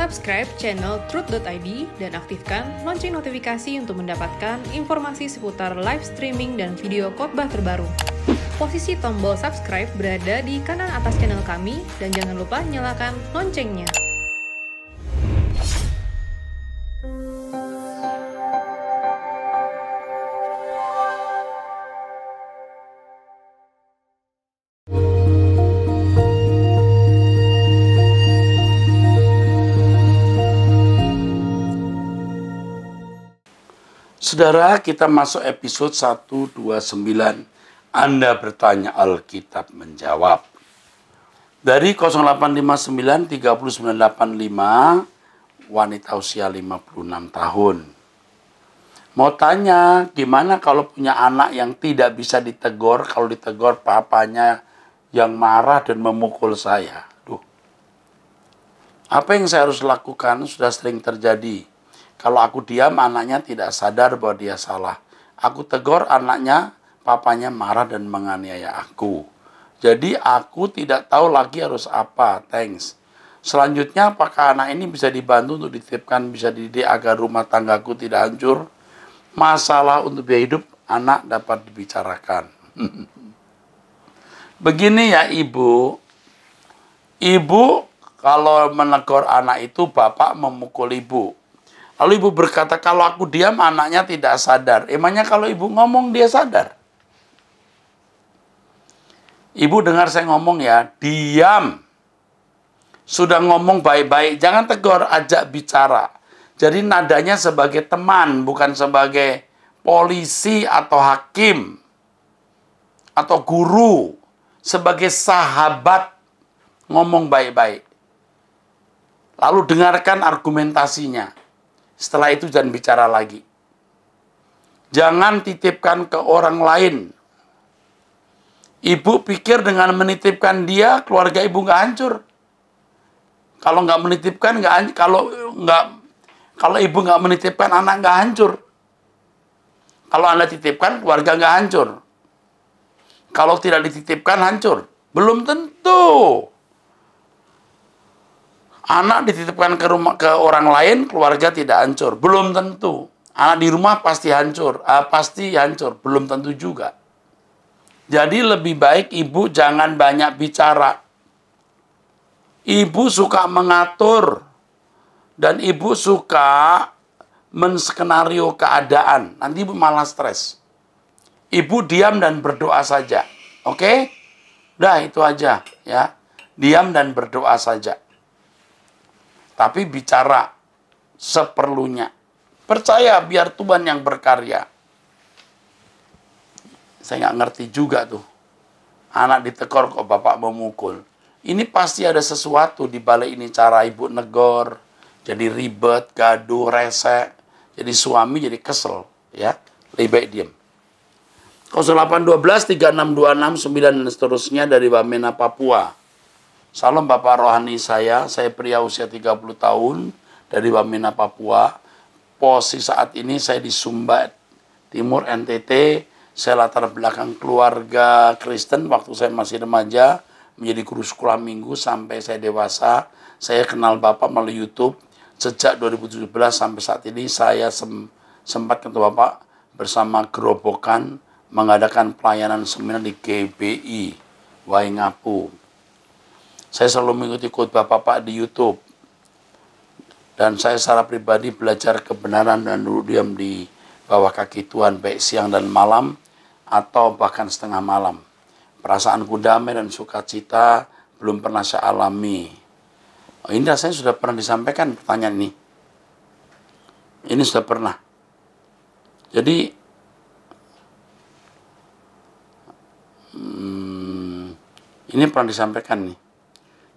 Subscribe channel Truth.id dan aktifkan lonceng notifikasi untuk mendapatkan informasi seputar live streaming dan video khotbah terbaru. Posisi tombol subscribe berada di kanan atas channel kami dan jangan lupa nyalakan loncengnya. Saudara, kita masuk episode 129. Anda bertanya, Alkitab menjawab. Dari 0859 3985, wanita usia 56 tahun. Mau tanya, gimana kalau punya anak yang tidak bisa ditegur, kalau ditegur papanya yang marah dan memukul saya? Apa yang saya harus lakukan? Sudah sering terjadi. Kalau aku diam, anaknya tidak sadar bahwa dia salah. Aku tegur anaknya, papanya marah dan menganiaya aku. Jadi aku tidak tahu lagi harus apa. Thanks. Selanjutnya, apakah anak ini bisa dibantu untuk dititipkan, bisa dididik agar rumah tanggaku tidak hancur? Masalah untuk biaya hidup anak dapat dibicarakan. Begini ya Ibu. Ibu kalau menegur anak itu, bapak memukul ibu. Lalu ibu berkata, kalau aku diam anaknya tidak sadar. Emangnya kalau ibu ngomong dia sadar? Ibu dengar saya ngomong ya, diam. Sudah ngomong baik-baik, jangan tegur, ajak bicara. Jadi nadanya sebagai teman, bukan sebagai polisi atau hakim. Atau guru. Sebagai sahabat, ngomong baik-baik. Lalu dengarkan argumentasinya. Setelah itu jangan bicara lagi. Jangan titipkan ke orang lain. Ibu pikir dengan menitipkan dia, keluarga ibu nggak hancur. Kalau nggak menitipkan, kalau ibu nggak menitipkan, anak nggak hancur. Kalau Anda titipkan, keluarga nggak hancur. Kalau tidak dititipkan, hancur. Belum tentu. Anak dititipkan ke orang lain, keluarga tidak hancur. Belum tentu. Anak di rumah pasti hancur. Belum tentu juga. Jadi lebih baik ibu jangan banyak bicara. Ibu suka mengatur. Dan ibu suka menskenario keadaan. Nanti ibu malah stres. Ibu diam dan berdoa saja. Oke? Udah itu aja ya. Diam dan berdoa saja. Tapi bicara seperlunya. Percaya biar Tuhan yang berkarya. Saya nggak ngerti juga tuh. Anak ditegur kok bapak memukul. Ini pasti ada sesuatu di balik ini, cara ibu negor. Jadi ribet, gaduh, rese. Jadi suami jadi kesel. Ya, lebih baik diam. 0812 3626 9 dan seterusnya dari Wamena, Papua. Salam Bapak Rohani saya pria usia 30 tahun dari Wamena, Papua. Posisi saat ini saya di Sumba Timur, NTT. Saya latar belakang keluarga Kristen waktu saya masih remaja, menjadi guru sekolah minggu sampai saya dewasa. Saya kenal Bapak melalui YouTube. Sejak 2017 sampai saat ini saya sempat ketemu Bapak bersama Gerobokan mengadakan pelayanan seminar di GBI, Waingapu. Saya selalu mengikuti khotbah Bapak di YouTube. Dan saya secara pribadi belajar kebenaran dan duduk diam di bawah kaki Tuhan baik siang dan malam atau bahkan setengah malam. Perasaanku damai dan sukacita belum pernah saya alami. Oh, ini saya sudah pernah disampaikan pertanyaan ini. Ini sudah pernah. Jadi ini pernah disampaikan nih.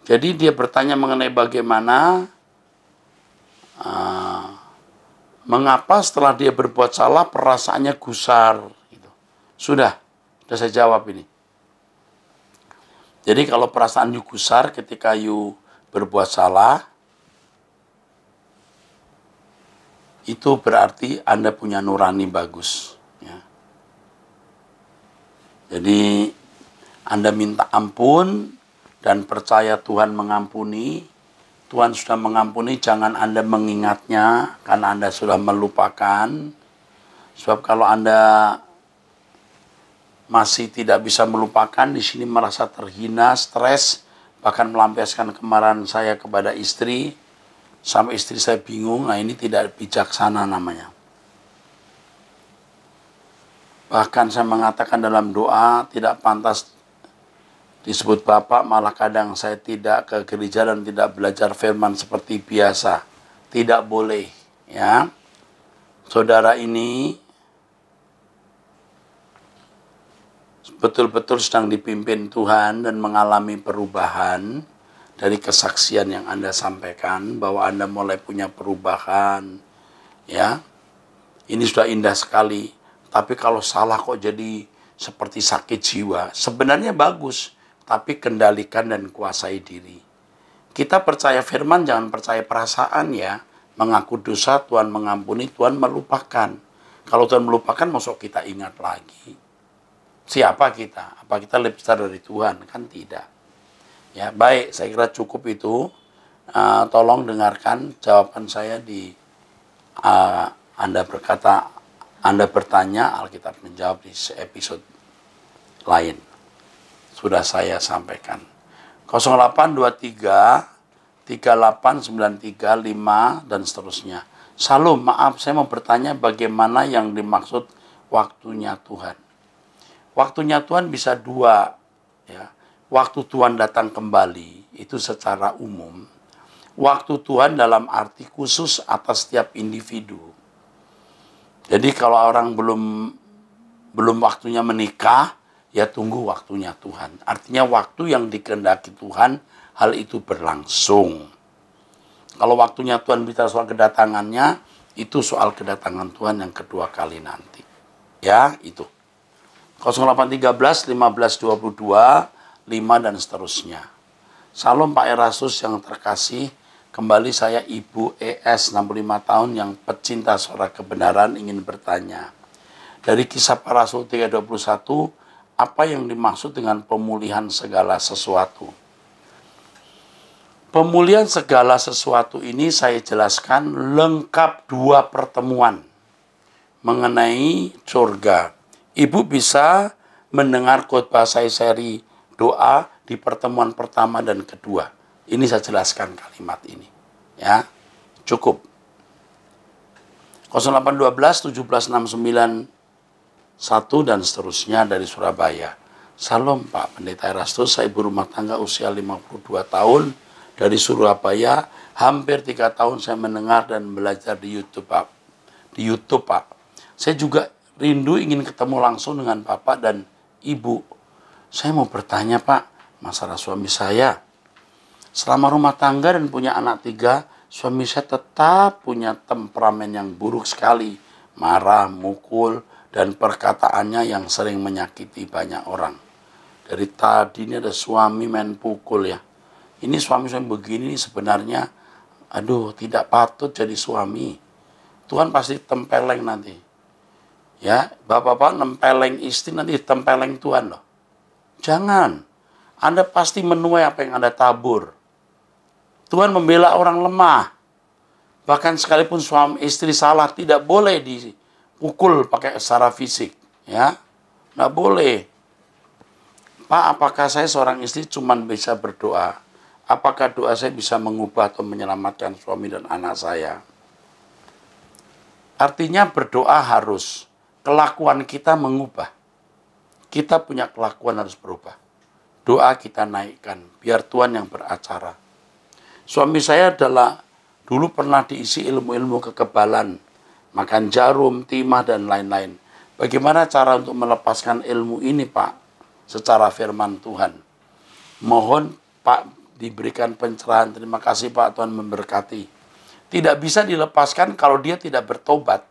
Jadi dia bertanya mengenai bagaimana, mengapa setelah dia berbuat salah perasaannya gusar. Gitu. Sudah saya jawab ini. Jadi kalau perasaan you gusar ketika you berbuat salah, itu berarti Anda punya nurani bagus. Ya. Jadi Anda minta ampun, dan percaya Tuhan mengampuni, Tuhan sudah mengampuni, jangan Anda mengingatnya karena Anda sudah melupakan. Sebab kalau Anda masih tidak bisa melupakan, di sini merasa terhina, stres, bahkan melampiaskan kemarahan saya kepada istri, sampai istri saya bingung. Nah, ini tidak bijaksana namanya. Bahkan saya mengatakan dalam doa, tidak pantas disebut Bapak, malah kadang saya tidak ke gereja dan tidak belajar firman seperti biasa. Tidak boleh, ya. Saudara ini betul-betul sedang dipimpin Tuhan dan mengalami perubahan dari kesaksian yang Anda sampaikan, bahwa Anda mulai punya perubahan, ya. Ini sudah indah sekali. Tapi kalau salah kok jadi seperti sakit jiwa, sebenarnya bagus. Tapi kendalikan dan kuasai diri. Kita percaya firman, jangan percaya perasaan ya. Mengaku dosa, Tuhan mengampuni, Tuhan melupakan. Kalau Tuhan melupakan, masuk kita ingat lagi. Siapa kita? Apa kita lebih besar dari Tuhan? Kan tidak. Ya, baik, saya kira cukup itu. Tolong dengarkan jawaban saya di Anda bertanya, Alkitab menjawab di episode lain. Sudah saya sampaikan. 0823 3893 5 dan seterusnya. Salam, maaf saya mau bertanya bagaimana yang dimaksud waktunya Tuhan. Waktunya Tuhan bisa dua, ya. Waktu Tuhan datang kembali itu secara umum. Waktu Tuhan dalam arti khusus atas setiap individu. Jadi kalau orang belum waktunya menikah, ya tunggu waktunya Tuhan. Artinya waktu yang dikehendaki Tuhan, hal itu berlangsung. Kalau waktunya Tuhan bicara soal kedatangannya, itu soal kedatangan Tuhan yang kedua kali nanti. Ya, itu. 0813 15 22 5 dan seterusnya. Salam Pak Erastus yang terkasih. Kembali saya Ibu ES 65 tahun yang pecinta suara kebenaran ingin bertanya. Dari kisah para Rasul 3:21, apa yang dimaksud dengan pemulihan segala sesuatu? Pemulihan segala sesuatu ini saya jelaskan lengkap 2 pertemuan mengenai surga. Ibu bisa mendengar khotbah saya seri doa di pertemuan pertama dan kedua. Ini saya jelaskan kalimat ini. Ya, cukup. 0812 1769 1 dan seterusnya dari Surabaya. Salam Pak Pendeta Erastus, saya ibu rumah tangga usia 52 tahun dari Surabaya. Hampir 3 tahun saya mendengar dan belajar di YouTube Pak. Saya juga rindu ingin ketemu langsung dengan Bapak dan Ibu. Saya mau bertanya Pak, masalah suami saya. Selama rumah tangga dan punya anak 3, suami saya tetap punya temperamen yang buruk sekali. Marah, mukul, dan perkataannya yang sering menyakiti banyak orang. Dari tadi ini ada suami main pukul ya. Ini suami-suami begini sebenarnya, aduh tidak patut jadi suami. Tuhan pasti tempeleng nanti. Ya, bapak-bapak nempeleng istri nanti tempeleng Tuhan loh. Jangan. Anda pasti menuai apa yang Anda tabur. Tuhan membela orang lemah. Bahkan sekalipun suami istri salah tidak boleh dipukul pakai secara fisik, ya. Nggak boleh. Pak, apakah saya seorang istri cuma bisa berdoa? Apakah doa saya bisa mengubah atau menyelamatkan suami dan anak saya? Artinya berdoa harus. Kelakuan kita mengubah. Kita punya kelakuan harus berubah. Doa kita naikkan. Biar Tuhan yang beracara. Suami saya dulu pernah diisi ilmu-ilmu kekebalan. Makan jarum, timah, dan lain-lain. Bagaimana cara untuk melepaskan ilmu ini, Pak? Secara firman Tuhan. Mohon, Pak, diberikan pencerahan. Terima kasih, Pak, Tuhan memberkati. Tidak bisa dilepaskan kalau dia tidak bertobat.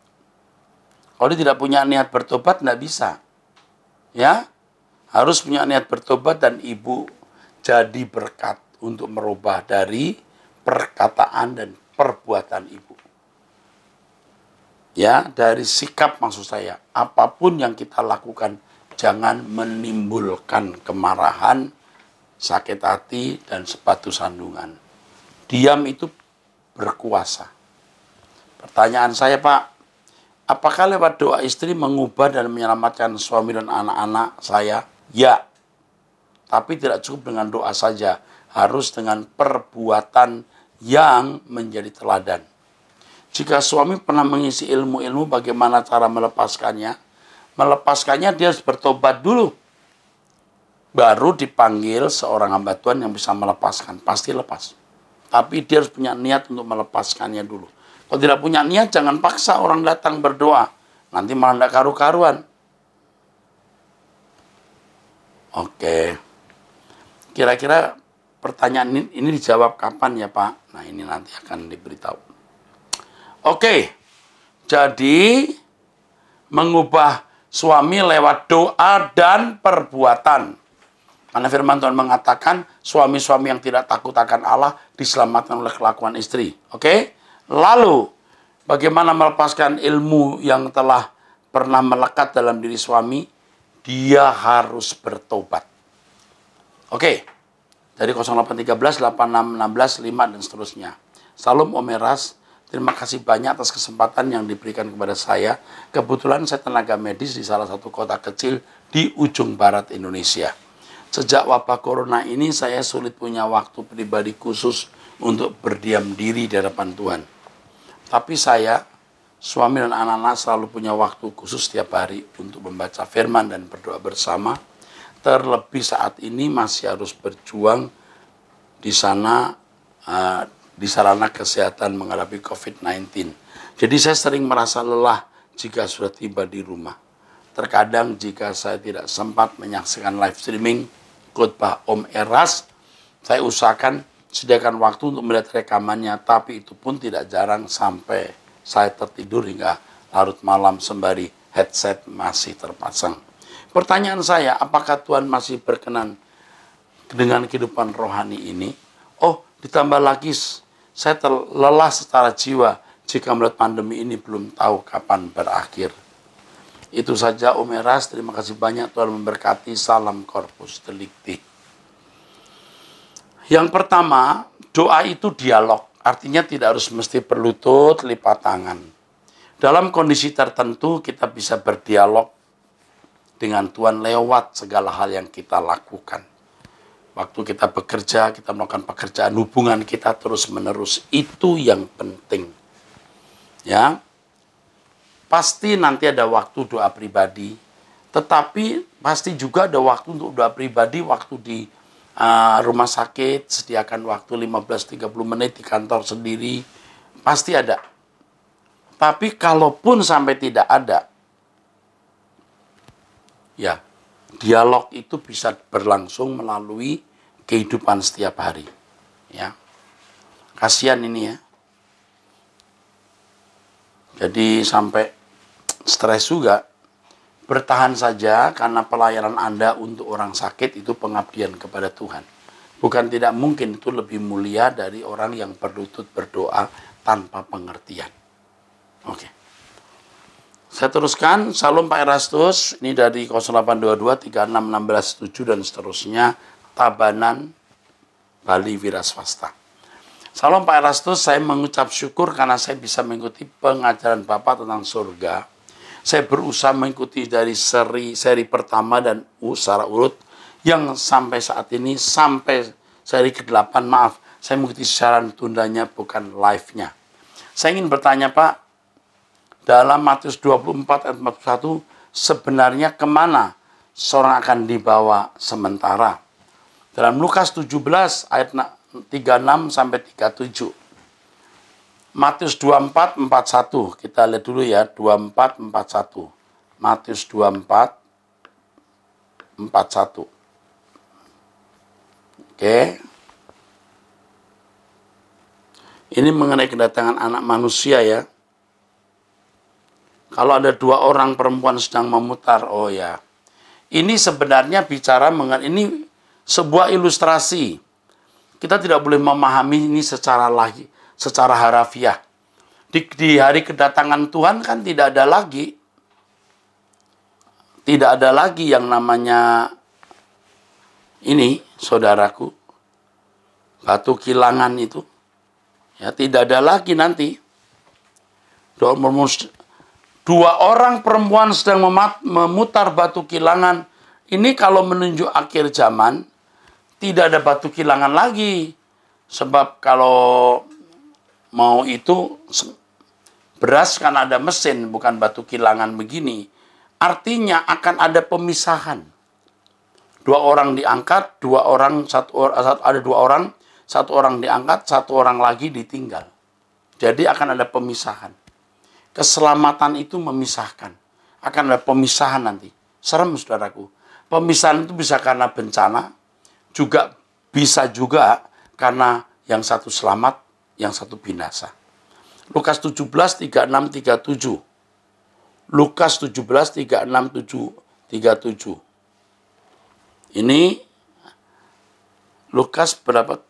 Kalau dia tidak punya niat bertobat, tidak bisa. Ya, harus punya niat bertobat dan ibu jadi berkat untuk merubah dari perkataan dan perbuatan ibu. Ya, dari sikap maksud saya, apapun yang kita lakukan, jangan menimbulkan kemarahan, sakit hati, dan sepatu sandungan. Diam itu berkuasa. Pertanyaan saya, Pak, apakah lewat doa istri mengubah dan menyelamatkan suami dan anak-anak saya? Ya. Tapi tidak cukup dengan doa saja. Harus dengan perbuatan yang menjadi teladan. Jika suami pernah mengisi ilmu-ilmu bagaimana cara melepaskannya dia harus bertobat dulu. Baru dipanggil seorang hamba Tuhan yang bisa melepaskan. Pasti lepas. Tapi dia harus punya niat untuk melepaskannya dulu. Kalau tidak punya niat, jangan paksa orang datang berdoa. Nanti malah tidak karu-karuan. Oke. Kira-kira pertanyaan ini dijawab kapan ya, Pak? Nah, ini nanti akan diberitahu. Oke. Jadi, mengubah suami lewat doa dan perbuatan. Karena firman Tuhan mengatakan, suami-suami yang tidak takut akan Allah diselamatkan oleh kelakuan istri. Oke? Lalu, bagaimana melepaskan ilmu yang telah pernah melekat dalam diri suami? Dia harus bertobat. Oke, dari 0813, 8616, 5, dan seterusnya. Salam Om Eras, terima kasih banyak atas kesempatan yang diberikan kepada saya. Kebetulan saya tenaga medis di salah satu kota kecil di ujung barat Indonesia. Sejak wabah corona ini, saya sulit punya waktu pribadi khusus untuk berdiam diri di hadapan Tuhan. Tapi saya, suami dan anak-anak selalu punya waktu khusus setiap hari untuk membaca firman dan berdoa bersama. Terlebih saat ini masih harus berjuang di sana, di sarana kesehatan menghadapi COVID-19. Jadi saya sering merasa lelah jika sudah tiba di rumah. Terkadang jika saya tidak sempat menyaksikan live streaming khotbah Om Eras, saya usahakan sediakan waktu untuk melihat rekamannya, tapi itu pun tidak jarang sampai saya tertidur hingga larut malam sembari headset masih terpasang. Pertanyaan saya, apakah Tuhan masih berkenan dengan kehidupan rohani ini? Oh, ditambah lagi, saya lelah secara jiwa jika melihat pandemi ini belum tahu kapan berakhir. Itu saja Om Eras, terima kasih banyak, Tuhan memberkati, salam Corpus Delicti. Yang pertama, doa itu dialog. Artinya tidak harus mesti berlutut, lipat tangan. Dalam kondisi tertentu kita bisa berdialog dengan Tuhan lewat segala hal yang kita lakukan. Waktu kita bekerja, kita melakukan pekerjaan, hubungan kita terus-menerus. Itu yang penting. Ya, pasti nanti ada waktu doa pribadi. Tetapi pasti juga ada waktu untuk doa pribadi, waktu di rumah sakit, sediakan waktu 15-30 menit di kantor sendiri, pasti ada. Tapi kalaupun sampai tidak ada, ya, dialog itu bisa berlangsung melalui kehidupan setiap hari. Ya, kasihan ini ya. Jadi sampai stres juga. Bertahan saja karena pelayanan Anda untuk orang sakit itu pengabdian kepada Tuhan. Bukan tidak mungkin itu lebih mulia dari orang yang berlutut berdoa tanpa pengertian. Oke. Saya teruskan, Salam Pak Erastus, ini dari 0822 3616 7 dan seterusnya, Tabanan, Bali Wira Swasta. Salam Pak Erastus, saya mengucap syukur karena saya bisa mengikuti pengajaran Bapak tentang surga. Saya berusaha mengikuti dari seri pertama dan secara urut yang sampai saat ini, sampai seri ke-8, maaf, saya mengikuti siaran tundanya bukan live-nya. Saya ingin bertanya Pak, dalam Matius 24 ayat 41, sebenarnya kemana seorang akan dibawa sementara? Dalam Lukas 17 ayat 36 sampai 37. Matius 24, 41. Kita lihat dulu ya, 24, 41. Matius 24, 41. Oke. Ini mengenai kedatangan anak manusia ya. Kalau ada 2 orang perempuan sedang memutar, oh ya. Ini sebenarnya bicara mengenai, ini sebuah ilustrasi. Kita tidak boleh memahami ini secara harafiah. Di hari kedatangan Tuhan kan tidak ada lagi yang namanya ini, saudaraku, batu kilangan itu. Ya, tidak ada lagi nanti. Dua orang perempuan sedang memutar batu kilangan. Ini kalau menunjuk akhir zaman, tidak ada batu kilangan lagi. Sebab kalau mau itu beras kan ada mesin, bukan batu kilangan begini. Artinya akan ada pemisahan. Dua orang diangkat, ada dua orang, satu orang diangkat, satu orang lagi ditinggal. Jadi akan ada pemisahan. Keselamatan itu memisahkan. Akan ada pemisahan nanti. Serem, saudaraku. Pemisahan itu bisa karena bencana, bisa juga karena yang satu selamat, yang satu binasa. Lukas 17, 36, 37. Lukas 17, 36, 37. Ini Lukas berapa?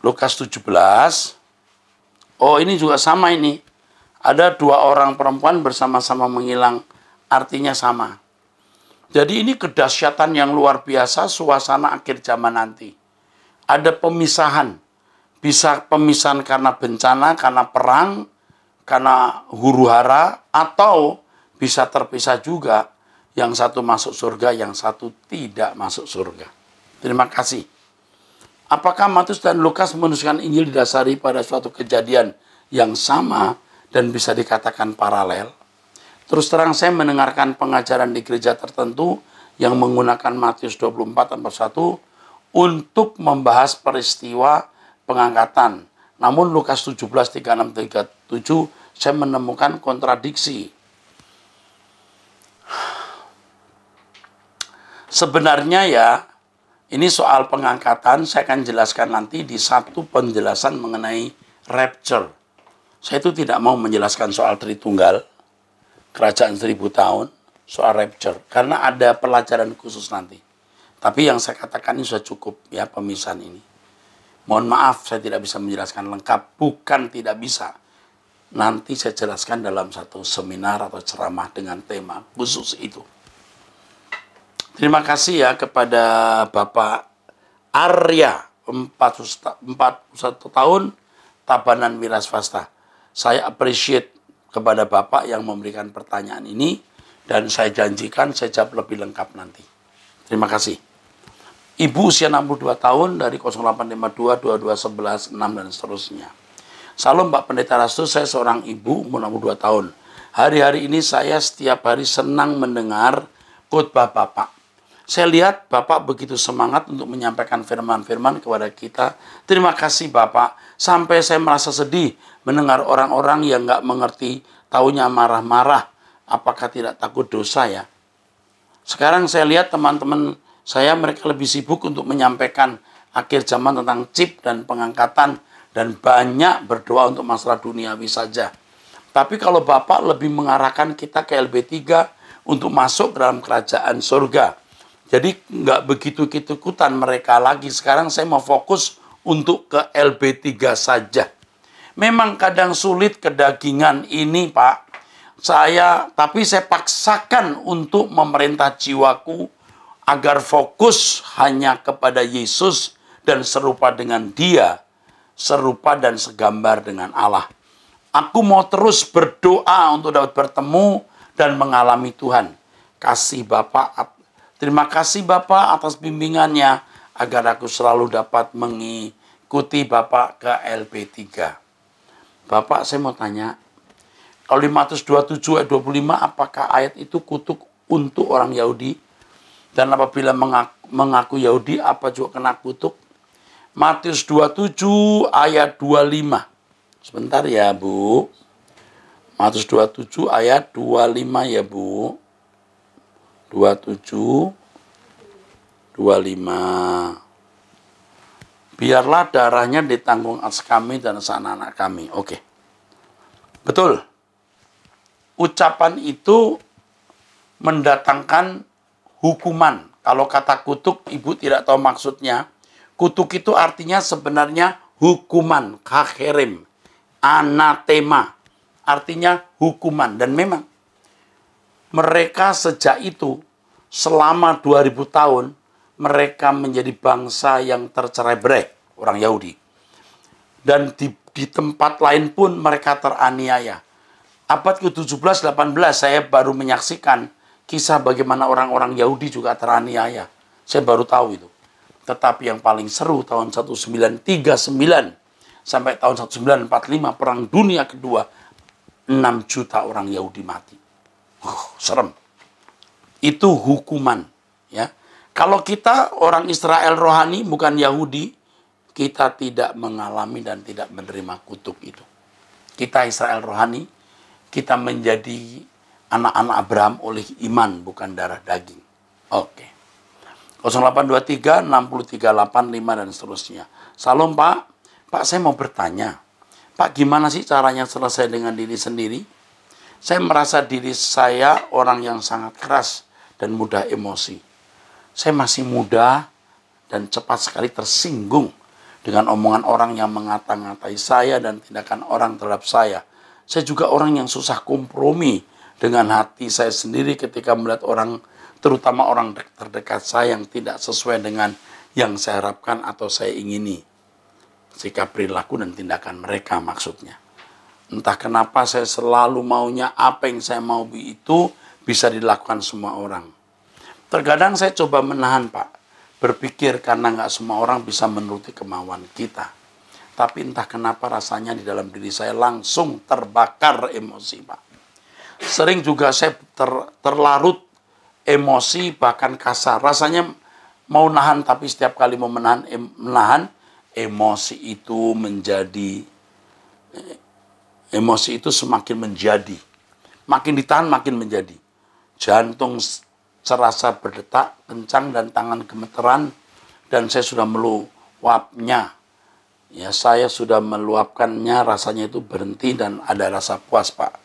Lukas 17. Oh, ini juga sama ini. Ada dua orang perempuan bersama-sama menghilang. Artinya sama. Jadi ini kedahsyatan yang luar biasa suasana akhir zaman nanti. Ada pemisahan. Bisa pemisahan karena bencana, karena perang, karena huru-hara, atau bisa terpisah juga. Yang satu masuk surga, yang satu tidak masuk surga. Terima kasih. Apakah Matius dan Lukas menuliskan Injil didasari pada suatu kejadian yang sama dan bisa dikatakan paralel? Terus terang saya mendengarkan pengajaran di gereja tertentu yang menggunakan Matius 24 ayat 1 untuk membahas peristiwa pengangkatan. Namun Lukas 17, 36, 37 saya menemukan kontradiksi. Sebenarnya ya, ini soal pengangkatan saya akan jelaskan nanti di satu penjelasan mengenai rapture. Saya itu tidak mau menjelaskan soal Tritunggal, kerajaan 1000 tahun, soal rapture. Karena ada pelajaran khusus nanti. Tapi yang saya katakan ini sudah cukup ya pemisahan ini. Mohon maaf saya tidak bisa menjelaskan lengkap. Bukan tidak bisa. Nanti saya jelaskan dalam satu seminar atau ceramah dengan tema khusus itu. Terima kasih ya kepada Bapak Arya, 41 tahun, Tabanan Wira Swasta. Saya appreciate kepada Bapak yang memberikan pertanyaan ini, dan saya janjikan saya jawab lebih lengkap nanti. Terima kasih. Ibu usia 62 tahun dari 0852 2211 6 dan seterusnya. Salam Pak Pendeta Rastu, saya seorang ibu umur 62 tahun. Hari-hari ini saya setiap hari senang mendengar khotbah Bapak. Saya lihat Bapak begitu semangat untuk menyampaikan firman-firman kepada kita. Terima kasih Bapak. Sampai saya merasa sedih mendengar orang-orang yang nggak mengerti, taunya marah-marah. Apakah tidak takut dosa ya? Sekarang saya lihat teman-teman saya, mereka lebih sibuk untuk menyampaikan akhir zaman tentang chip dan pengangkatan. Dan banyak berdoa untuk masalah duniawi saja. Tapi kalau Bapak lebih mengarahkan kita ke LB3 untuk masuk dalam kerajaan surga. Jadi nggak begitu ikut-ikutan mereka lagi. Sekarang saya mau fokus untuk ke LB3 saja. Memang kadang sulit kedagingan ini Pak. Tapi saya paksakan untuk memerintah jiwaku agar fokus hanya kepada Yesus dan serupa dengan Dia. Serupa dan segambar dengan Allah. Aku mau terus berdoa untuk dapat bertemu dan mengalami Tuhan. Terima kasih Bapak atas bimbingannya agar aku selalu dapat mengikuti Bapak ke LB3. Bapak, saya mau tanya, kalau di Matius 27 ayat 25, apakah ayat itu kutuk untuk orang Yahudi? Dan apabila mengaku Yahudi, apa juga kena kutuk? Matius 27 ayat 25. Sebentar ya Bu. Matius 27 ayat 25 ya Bu. 27, 25. Biarlah darahnya ditanggung atas kami dan anak-anak kami. Oke. Betul. Ucapan itu mendatangkan hukuman. Kalau kata kutuk, Ibu tidak tahu maksudnya. Kutuk itu artinya sebenarnya hukuman. Kakherim. Anatema. Artinya hukuman. Dan memang mereka sejak itu, selama 2000 tahun, mereka menjadi bangsa yang tercerai-berai. orang Yahudi. Dan di tempat lain pun mereka teraniaya. Abad ke-17-18 saya baru menyaksikan kisah bagaimana orang-orang Yahudi juga teraniaya. Saya baru tahu itu. Tetapi yang paling seru tahun 1939 sampai tahun 1945 Perang Dunia Kedua, 6 juta orang Yahudi mati. Serem. Itu hukuman. Ya. Kalau kita orang Israel rohani bukan Yahudi, kita tidak mengalami dan tidak menerima kutuk itu. Kita Israel rohani, kita menjadi anak-anak Abraham oleh iman, bukan darah daging. Oke. 0823 6385 dan seterusnya. Salam Pak. Pak, saya mau bertanya. Pak, gimana sih caranya selesai dengan diri sendiri? Saya merasa diri saya orang yang sangat keras dan mudah emosi. Saya masih muda dan cepat sekali tersinggung dengan omongan orang yang mengata-ngatai saya dan tindakan orang terhadap saya. Saya juga orang yang susah kompromi dengan hati saya sendiri ketika melihat orang, terutama orang terdekat saya yang tidak sesuai dengan yang saya harapkan atau saya ingini. Sikap perilaku dan tindakan mereka maksudnya. Entah kenapa saya selalu maunya apa yang saya mau itu bisa dilakukan semua orang. Terkadang saya coba menahan Pak, berpikir karena nggak semua orang bisa menuruti kemauan kita. Tapi entah kenapa rasanya di dalam diri saya langsung terbakar emosi, Pak. Sering juga saya terlarut emosi bahkan kasar. Rasanya mau nahan tapi setiap kali mau menahan emosi itu semakin menjadi. Makin ditahan makin menjadi. Jantung serasa berdetak kencang dan tangan gemeteran dan saya sudah meluapnya. Ya, saya sudah meluapkannya, rasanya itu berhenti dan ada rasa puas, Pak.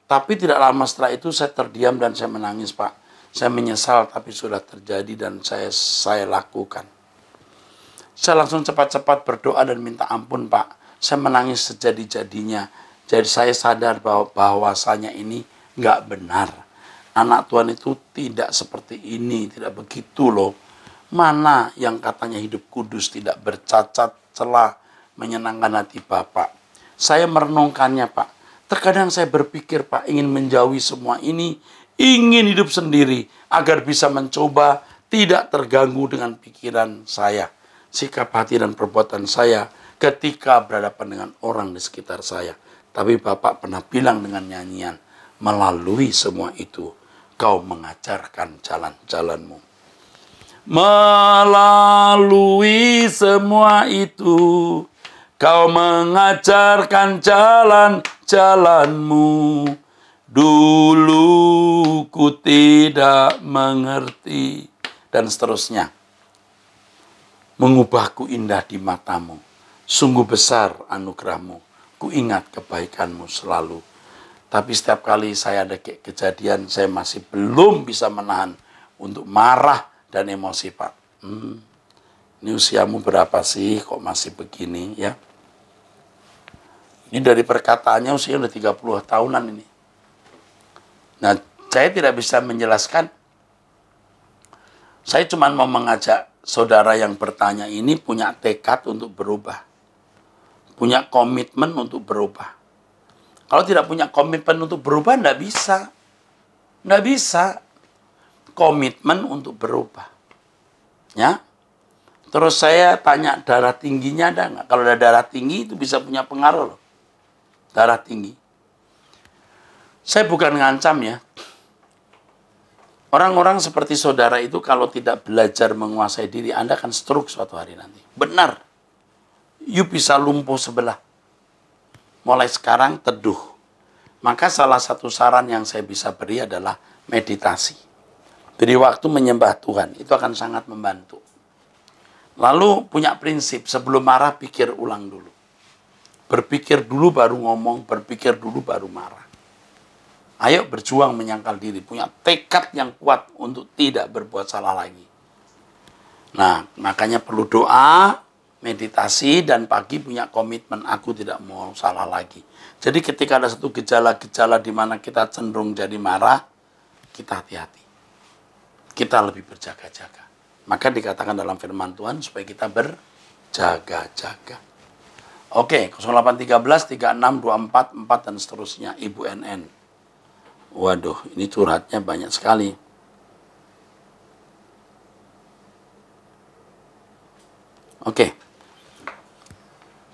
Tapi tidak lama setelah itu saya terdiam dan saya menangis, Pak. Saya menyesal tapi sudah terjadi dan saya lakukan. Saya langsung cepat-cepat berdoa dan minta ampun, Pak. Saya menangis sejadi-jadinya. Jadi saya sadar bahwasanya ini nggak benar. Anak Tuhan itu tidak seperti ini, tidak begitu loh. Mana yang katanya hidup kudus, tidak bercacat, celah, menyenangkan hati Bapak. Saya merenungkannya, Pak. Terkadang saya berpikir, Pak, ingin menjauhi semua ini, ingin hidup sendiri, agar bisa mencoba tidak terganggu dengan pikiran saya, sikap hati dan perbuatan saya ketika berhadapan dengan orang di sekitar saya. Tapi Bapak pernah bilang dengan nyanyian, melalui semua itu, kau mengajarkan jalan-jalanmu. Melalui semua itu, kau mengajarkan jalan-jalanmu. Dulu ku tidak mengerti. Dan seterusnya. Mengubahku indah di matamu. Sungguh besar anugerahmu. Ku ingat kebaikanmu selalu. Tapi setiap kali saya ada kejadian, saya masih belum bisa menahan untuk marah dan emosi, Pak. Ini usiamu berapa sih kok masih begini ya? Ini dari perkataannya usia udah 30 tahunan ini. Nah, saya tidak bisa menjelaskan. Saya cuma mau mengajak saudara yang bertanya ini punya tekad untuk berubah. Punya komitmen untuk berubah. Kalau tidak punya komitmen untuk berubah, enggak bisa. Enggak bisa. Komitmen untuk berubah. Ya. Terus saya tanya darah tingginya ada nggak? Kalau ada darah tinggi itu bisa punya pengaruh loh. Darah tinggi. Saya bukan ngancam ya. Orang-orang seperti saudara itu kalau tidak belajar menguasai diri, Anda akan stroke suatu hari nanti. Benar. You bisa lumpuh sebelah. Mulai sekarang teduh. Maka salah satu saran yang saya bisa beri adalah meditasi. Jadi waktu menyembah Tuhan, itu akan sangat membantu. Lalu punya prinsip, sebelum marah pikir ulang dulu. Berpikir dulu baru ngomong, berpikir dulu baru marah. Ayo berjuang menyangkal diri, punya tekad yang kuat untuk tidak berbuat salah lagi. Nah, makanya perlu doa, meditasi, dan pagi punya komitmen, aku tidak mau salah lagi. Jadi ketika ada satu gejala-gejala di mana kita cenderung jadi marah, kita hati-hati. Kita lebih berjaga-jaga. Maka dikatakan dalam firman Tuhan supaya kita jaga-jaga. Oke, 0813 36 24 4 dan seterusnya, Ibu NN. Waduh, ini curhatnya banyak sekali. Oke.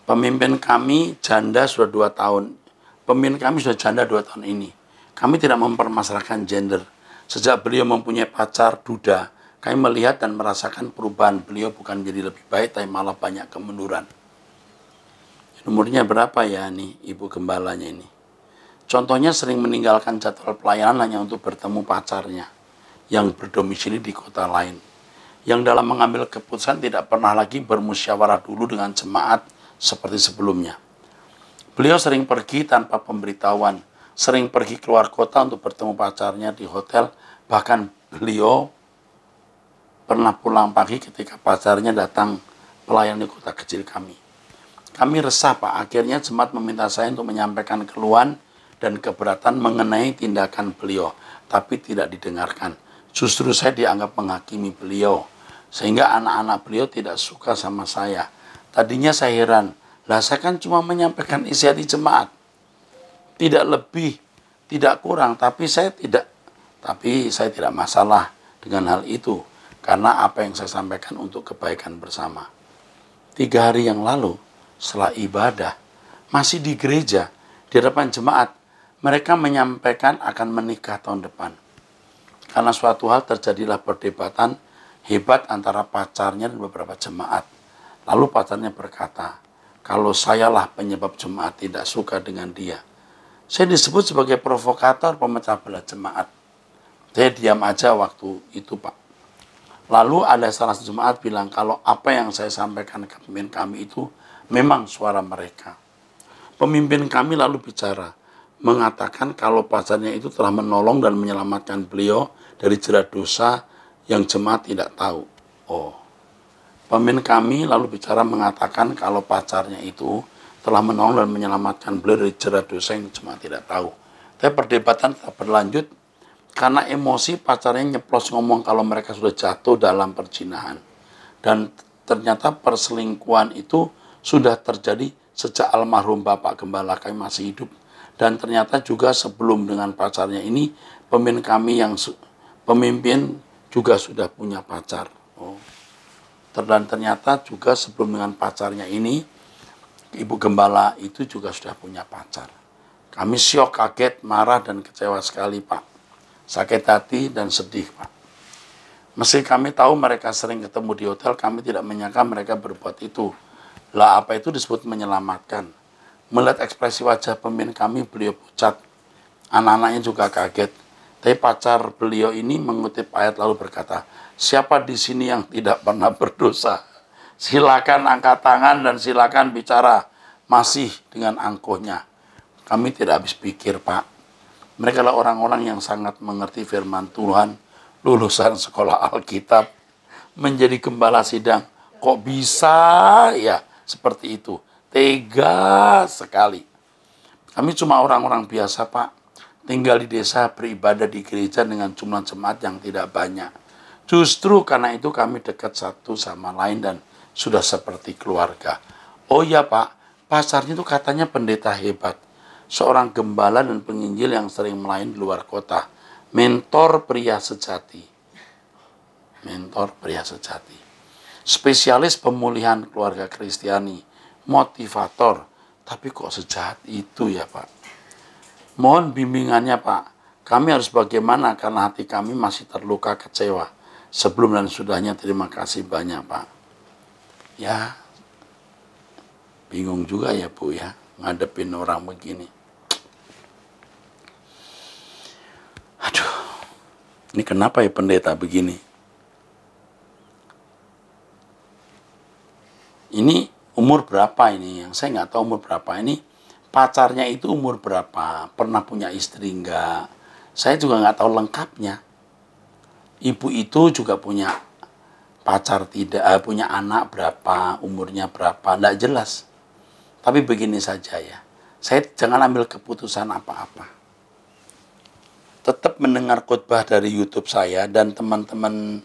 Pemimpin kami janda sudah 2 tahun. Pemimpin kami sudah janda 2 tahun ini. Kami tidak mempermasalahkan gender. Sejak beliau mempunyai pacar duda, kami melihat dan merasakan perubahan beliau bukan menjadi lebih baik, tapi malah banyak kemunduran. Umurnya berapa ya nih ibu gembalanya ini? Contohnya sering meninggalkan jadwal pelayanan hanya untuk bertemu pacarnya yang berdomisili di kota lain. Yang dalam mengambil keputusan tidak pernah lagi bermusyawarah dulu dengan jemaat seperti sebelumnya. Beliau sering pergi tanpa pemberitahuan, sering pergi keluar kota untuk bertemu pacarnya di hotel, bahkan beliau pernah pulang pagi ketika pacarnya datang pelayan di kota kecil kami. Kami resah Pak, akhirnya jemaat meminta saya untuk menyampaikan keluhan dan keberatan mengenai tindakan beliau, tapi tidak didengarkan. Justru saya dianggap menghakimi beliau, sehingga anak-anak beliau tidak suka sama saya. Tadinya saya heran, lah saya kan cuma menyampaikan isi hati jemaat, tidak lebih, tidak kurang, tapi saya tidak masalah dengan hal itu, karena apa yang saya sampaikan untuk kebaikan bersama. 3 hari yang lalu, setelah ibadah, masih di gereja, di hadapan jemaat, mereka menyampaikan akan menikah tahun depan. Karena suatu hal terjadilah perdebatan hebat antara pacarnya dan beberapa jemaat. Lalu pacarnya berkata, kalau sayalah penyebab jemaat tidak suka dengan dia. Saya disebut sebagai provokator pemecah belah jemaat. Saya diam aja waktu itu Pak. Lalu ada salah satu jemaat bilang kalau apa yang saya sampaikan ke pemimpin kami itu memang suara mereka. Pemimpin kami lalu bicara, mengatakan kalau pacarnya itu telah menolong dan menyelamatkan beliau dari jerat dosa yang jemaat tidak tahu. Pemimpin kami lalu bicara mengatakan kalau pacarnya itu telah menolong dan menyelamatkan beliau dari jerat dosa yang jemaat tidak tahu. Tapi perdebatan tetap berlanjut karena emosi pacarnya nyeplos ngomong kalau mereka sudah jatuh dalam perzinahan. Dan ternyata perselingkuhan itu sudah terjadi sejak almarhum Bapak Gembala kami masih hidup. Dan ternyata juga sebelum dengan pacarnya ini, pemimpin juga sudah punya pacar. Dan ternyata juga sebelum dengan pacarnya ini, Ibu Gembala itu juga sudah punya pacar. Kami syok, kaget, marah, dan kecewa sekali Pak. Sakit hati dan sedih Pak. Meski kami tahu mereka sering ketemu di hotel, kami tidak menyangka mereka berbuat itu. Lah apa itu disebut menyelamatkan. Melihat ekspresi wajah pemimpin kami, beliau pucat. Anak-anaknya juga kaget. Tapi pacar beliau ini mengutip ayat lalu berkata, siapa di sini yang tidak pernah berdosa? Silakan angkat tangan dan silakan bicara masih dengan angkuhnya. Kami tidak habis pikir Pak. Mereka adalah orang-orang yang sangat mengerti firman Tuhan, lulusan sekolah Alkitab, menjadi gembala sidang. Kok bisa ya seperti itu? Tega sekali. Kami cuma orang-orang biasa Pak. Tinggal di desa, beribadah di gereja dengan jumlah jemaat yang tidak banyak. Justru karena itu kami dekat satu sama lain dan sudah seperti keluarga. Oh iya Pak, pacarnya itu katanya pendeta hebat. Seorang gembala dan penginjil yang sering melayani di luar kota. Mentor pria sejati. Mentor pria sejati. Spesialis pemulihan keluarga Kristiani. Motivator. Tapi kok sejahat itu ya Pak? Mohon bimbingannya Pak. Kami harus bagaimana karena hati kami masih terluka kecewa. Sebelum dan sudahnya terima kasih banyak Pak. Ya, bingung juga ya Bu ya, ngadepin orang begini. Aduh, ini kenapa ya pendeta begini? Ini umur berapa ini? Yang saya nggak tahu umur berapa ini. Pacarnya itu umur berapa? Pernah punya istri enggak? Saya juga nggak tahu lengkapnya. Ibu itu juga punya pacar tidak, punya anak berapa, umurnya berapa, enggak jelas. Tapi begini saja ya, saya jangan ambil keputusan apa-apa. Tetap mendengar khotbah dari YouTube saya dan teman-teman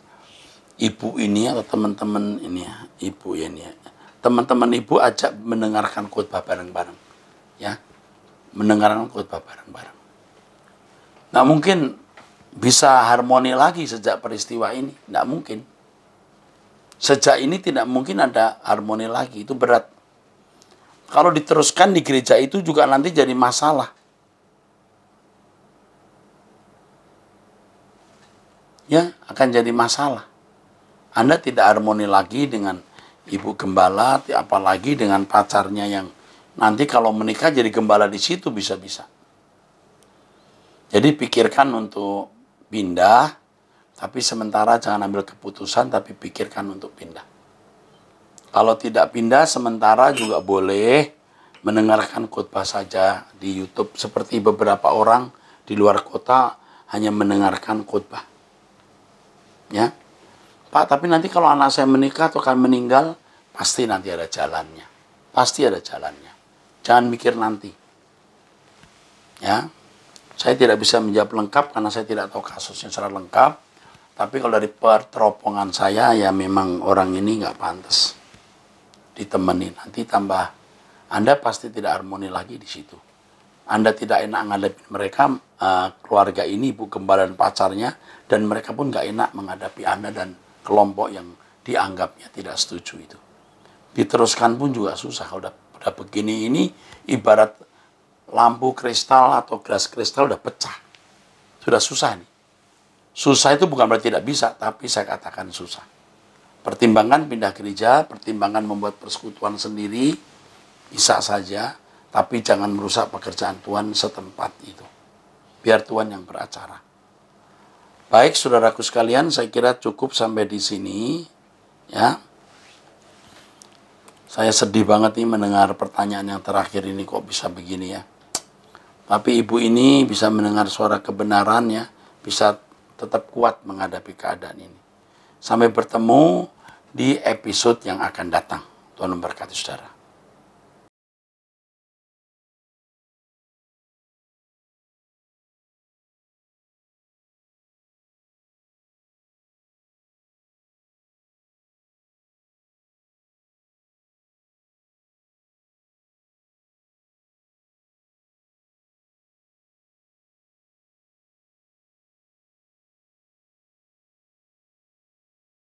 ibu ini atau teman-teman ini ya, ibu ini ya. teman-teman ibu ajak mendengarkan khotbah bareng-bareng. Ya, mendengarkan khotbah bareng-bareng. Nah mungkin bisa harmoni lagi sejak peristiwa ini. Tidak mungkin. Sejak ini tidak mungkin ada harmoni lagi. Itu berat. Kalau diteruskan di gereja itu juga nanti jadi masalah. Ya, akan jadi masalah. Anda tidak harmoni lagi dengan ibu gembala, apalagi dengan pacarnya yang nanti kalau menikah jadi gembala di situ bisa-bisa. Jadi pikirkan untuk pindah. Tapi sementara jangan ambil keputusan, tapi pikirkan untuk pindah. Kalau tidak pindah, sementara juga boleh mendengarkan khotbah saja di YouTube. Seperti beberapa orang di luar kota hanya mendengarkan khotbah. Ya, Pak, tapi nanti kalau anak saya menikah atau akan meninggal, pasti nanti ada jalannya. Pasti ada jalannya. Jangan mikir nanti. Ya, saya tidak bisa menjawab lengkap karena saya tidak tahu kasusnya secara lengkap. Tapi kalau dari teropongan saya, ya memang orang ini nggak pantas ditemani. Nanti tambah, Anda pasti tidak harmoni lagi di situ. Anda tidak enak menghadapi mereka, keluarga ini, ibu gembala dan pacarnya, dan mereka pun nggak enak menghadapi Anda dan kelompok yang dianggapnya tidak setuju itu. Diteruskan pun juga susah. Kalau udah begini ini, ibarat lampu kristal atau gelas kristal udah pecah. Sudah susah nih. Susah itu bukan berarti tidak bisa, tapi saya katakan susah. Pertimbangan pindah gereja, pertimbangan membuat persekutuan sendiri, bisa saja, tapi jangan merusak pekerjaan Tuhan setempat itu. Biar Tuhan yang beracara. Baik, saudaraku sekalian, saya kira cukup sampai di sini. Ya, saya sedih banget nih mendengar pertanyaan yang terakhir ini, kok bisa begini ya. Tapi ibu ini bisa mendengar suara kebenaran ya, bisa tetap kuat menghadapi keadaan ini. Sampai bertemu di episode yang akan datang. Tuhan memberkati saudara.